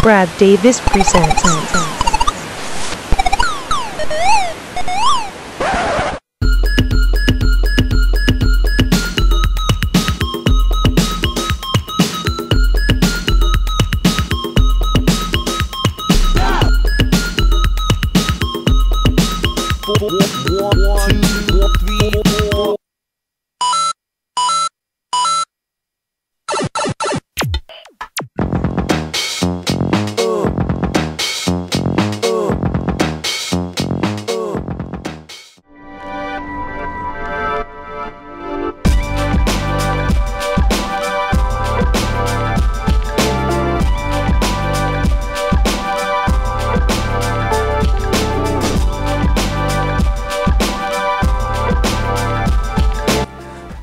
Brad Davis presents.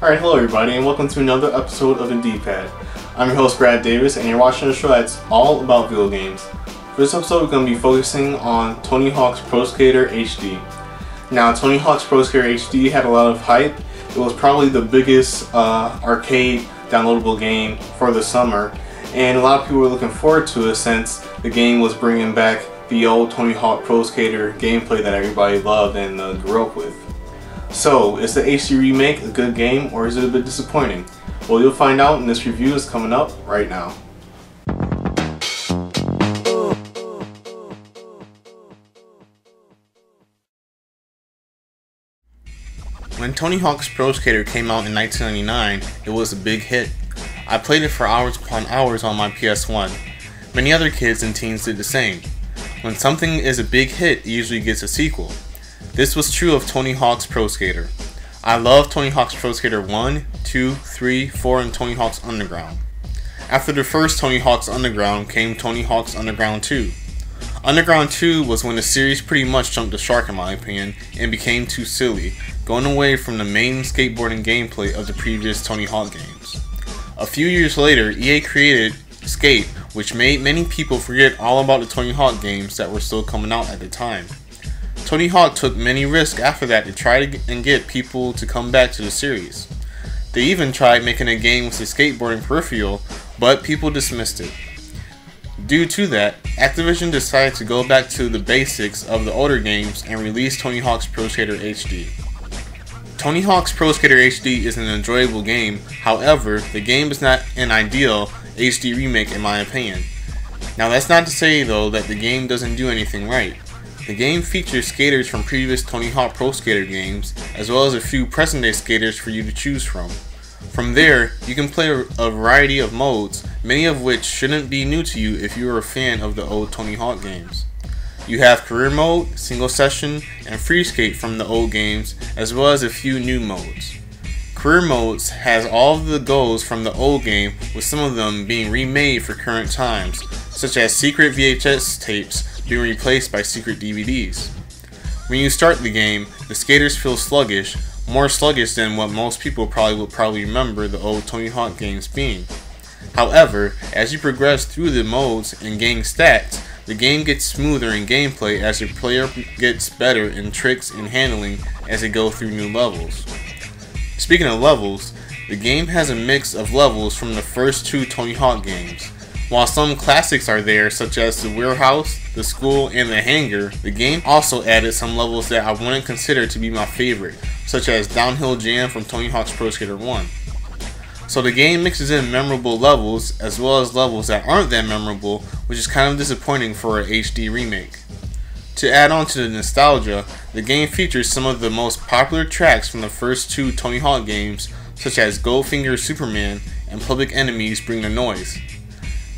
Alright, hello everybody, and welcome to another episode of THPS. I'm your host Brad Davis, and you're watching a show that's all about video games. For this episode, we're going to be focusing on Tony Hawk's Pro Skater HD. Now, Tony Hawk's Pro Skater HD had a lot of hype. It was probably the biggest arcade downloadable game for the summer, and a lot of people were looking forward to it since the game was bringing back the old Tony Hawk Pro Skater gameplay that everybody loved and grew up with. So, is the HD remake a good game, or is it a bit disappointing? Well, you'll find out, and this review is coming up right now. When Tony Hawk's Pro Skater came out in 1999, it was a big hit. I played it for hours upon hours on my PS1. Many other kids and teens did the same. When something is a big hit, it usually gets a sequel. This was true of Tony Hawk's Pro Skater. I love Tony Hawk's Pro Skater 1, 2, 3, 4, and Tony Hawk's Underground. After the first Tony Hawk's Underground came Tony Hawk's Underground 2. Underground 2 was when the series pretty much jumped the shark in my opinion and became too silly, going away from the main skateboarding gameplay of the previous Tony Hawk games. A few years later, EA created Skate, which made many people forget all about the Tony Hawk games that were still coming out at the time. Tony Hawk took many risks after that to try and get people to come back to the series. They even tried making a game with the skateboarding peripheral, but people dismissed it. Due to that, Activision decided to go back to the basics of the older games and release Tony Hawk's Pro Skater HD. Tony Hawk's Pro Skater HD is an enjoyable game, however, the game is not an ideal HD remake in my opinion. Now that's not to say though that the game doesn't do anything right. The game features skaters from previous Tony Hawk Pro Skater games, as well as a few present-day skaters for you to choose from. From there, you can play a variety of modes, many of which shouldn't be new to you if you are a fan of the old Tony Hawk games. You have career mode, single session, and free skate from the old games, as well as a few new modes. Career modes has all of the goals from the old game, with some of them being remade for current times, such as secret VHS tapes being replaced by secret DVDs. When you start the game, the skaters feel sluggish, more sluggish than what most people would remember the old Tony Hawk games being. However, as you progress through the modes and gain stats, the game gets smoother in gameplay as your player gets better in tricks and handling as they go through new levels. Speaking of levels, the game has a mix of levels from the first two Tony Hawk games. While some classics are there, such as the warehouse, the school, and the hangar, the game also added some levels that I wouldn't consider to be my favorite, such as Downhill Jam from Tony Hawk's Pro Skater 1. So the game mixes in memorable levels, as well as levels that aren't that memorable, which is kind of disappointing for an HD remake. To add on to the nostalgia, the game features some of the most popular tracks from the first two Tony Hawk games, such as Goldfinger Superman and Public Enemy's Bring the Noise.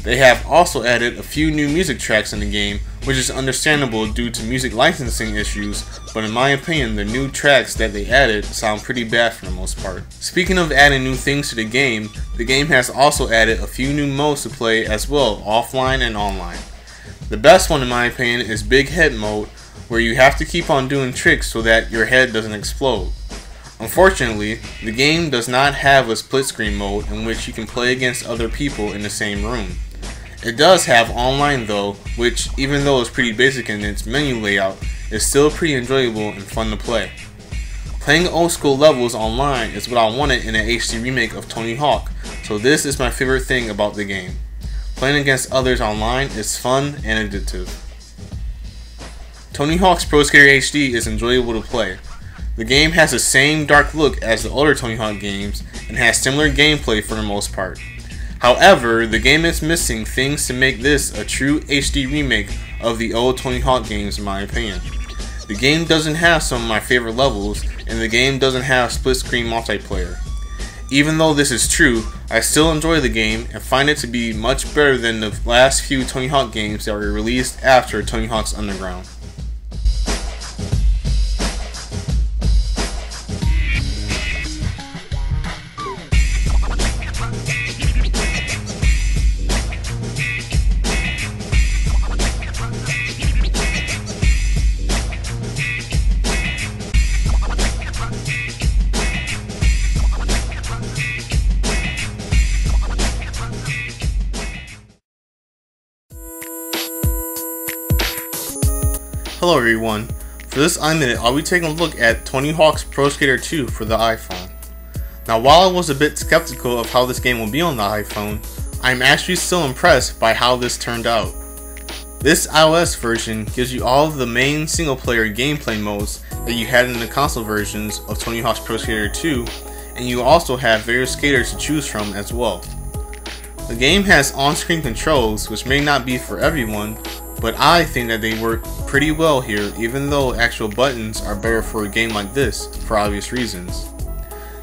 They have also added a few new music tracks in the game, which is understandable due to music licensing issues, but in my opinion the new tracks that they added sound pretty bad for the most part. Speaking of adding new things to the game has also added a few new modes to play as well, offline and online. The best one in my opinion is Big Head mode, where you have to keep on doing tricks so that your head doesn't explode. Unfortunately, the game does not have a split screen mode in which you can play against other people in the same room. It does have online though, which even though it's pretty basic in its menu layout, is still pretty enjoyable and fun to play. Playing old school levels online is what I wanted in an HD remake of Tony Hawk, so this is my favorite thing about the game. Playing against others online is fun and addictive. Tony Hawk's Pro Skater HD is enjoyable to play. The game has the same dark look as the older Tony Hawk games and has similar gameplay for the most part. However, the game is missing things to make this a true HD remake of the old Tony Hawk games in my opinion. The game doesn't have some of my favorite levels, and the game doesn't have split screen multiplayer. Even though this is true, I still enjoy the game and find it to be much better than the last few Tony Hawk games that were released after Tony Hawk's Underground. Hello everyone, for this iMinute I'll be taking a look at Tony Hawk's Pro Skater 2 for the iPhone. Now while I was a bit skeptical of how this game will be on the iPhone, I'm actually still impressed by how this turned out. This iOS version gives you all of the main single player gameplay modes that you had in the console versions of Tony Hawk's Pro Skater 2, and you also have various skaters to choose from as well. The game has on-screen controls which may not be for everyone, but I think that they work pretty well here, even though actual buttons are better for a game like this for obvious reasons.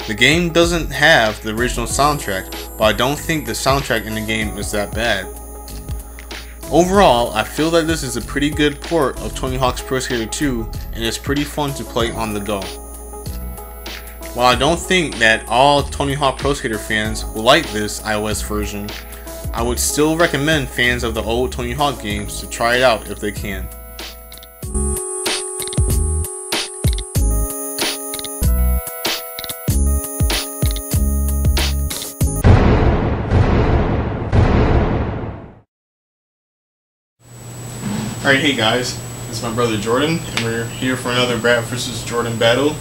The game doesn't have the original soundtrack, but I don't think the soundtrack in the game is that bad. Overall, I feel that this is a pretty good port of Tony Hawk's Pro Skater 2 and it's pretty fun to play on the go. While I don't think that all Tony Hawk Pro Skater fans will like this iOS version, I would still recommend fans of the old Tony Hawk games to try it out if they can. Alright, hey guys, this is my brother Jordan, and we're here for another Brad vs. Jordan battle.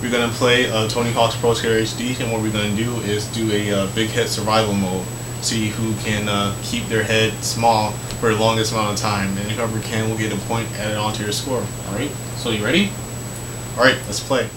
We're going to play Tony Hawk's Pro Skater HD, and what we're going to do is do a big head survival mode. See who can keep their head small for the longest amount of time, and whoever can will get a point added onto your score. Alright, so you ready? Alright, let's play.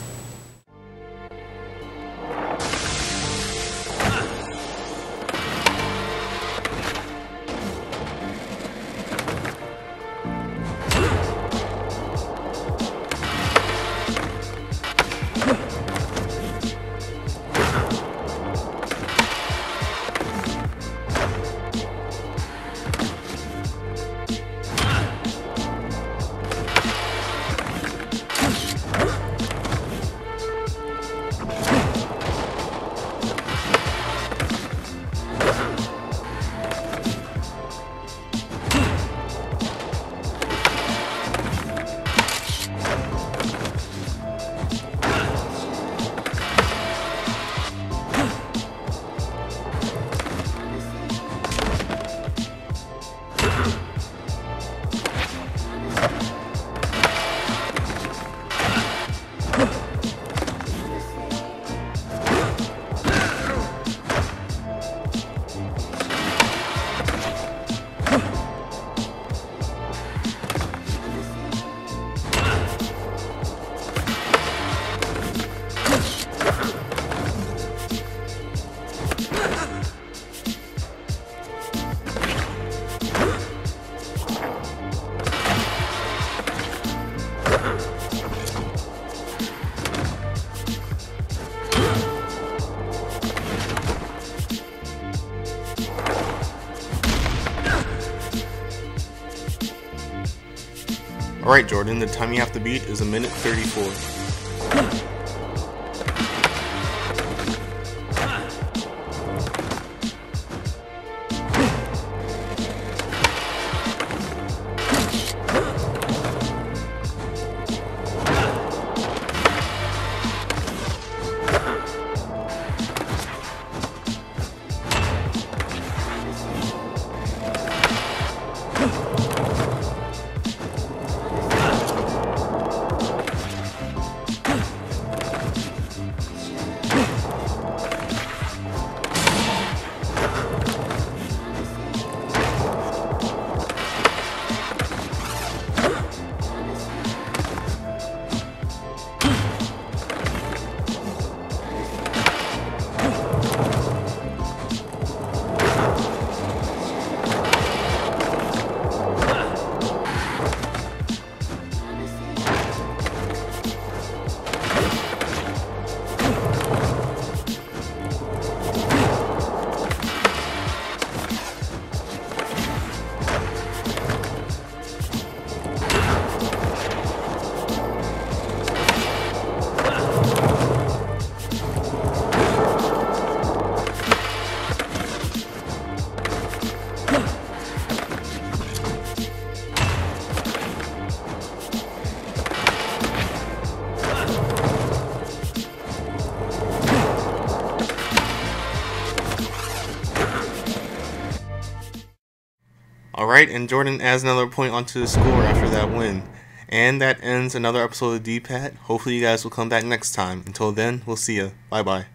Alright Jordan, the time you have to beat is 1:34. Alright, and Jordan adds another point onto the score after that win. And that ends another episode of DPAT. Hopefully you guys will come back next time. Until then, we'll see ya. Bye bye.